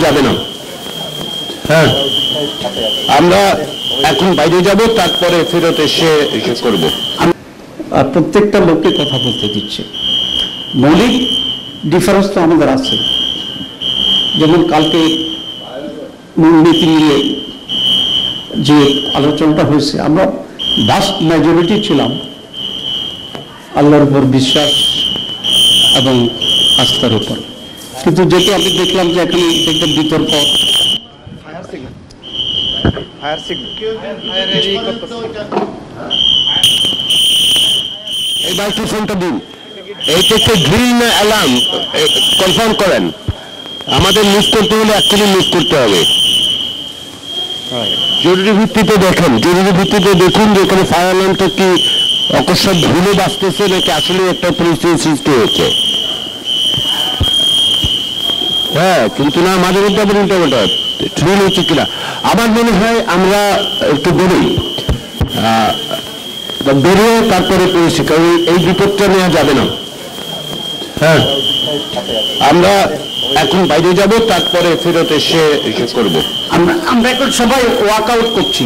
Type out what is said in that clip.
যাবে না। হ্যাঁ, আমরা এখন বাইরে যাব, তারপরে ফেরত এসে করব। আর প্রত্যেকটা লোককে কথা বলতে দিচ্ছে। মৌলিক ডিফারেন্স তো আমাদের আছে, যেমন কালকে মূলনীতি নিয়ে যে আলোচনাটা হয়েছে, আমরা ভাস্ট মেজরিটি ছিলাম আল্লাহর উপর বিশ্বাস এবং আস্থার উপর, কিন্তু যেটা আমি দেখলাম যে এখানে একটা বিতর্ক, এই মাইক্রোফোনটা দিন। এইটা একটা ড্রিল না অ্যালার্ম, কনফার্ম করেন। আমাদের মুভ করতে হলে অ্যাকচুয়ালি মুভ করতে হবে। জরুরি ভিত্তিতে দেখেন, জরুরি ভিত্তিতে দেখুন যে এখানে ফায়ার অ্যালার্মটা কি অকস্মাৎ ভুলে বাঁচতেছে নাকি আসলে একটা পরিস্থিতি সৃষ্টি হয়েছে। হ্যাঁ, কিন্তু না মাঝে মধ্যে আবার উল্টাপাল্টা ড্রিল হচ্ছে কিনা। আমার মনে হয় আমরা একটু বেরোই, বেরিয়ে তারপরে করেছি, কারণ এই বিপদটা নেওয়া যাবে না। হ্যাঁ, আমরা এখন বাইরে যাব, তারপরে ফেরত এসে করব। আমরা এখন সবাই ওয়ার্কআউট করছি।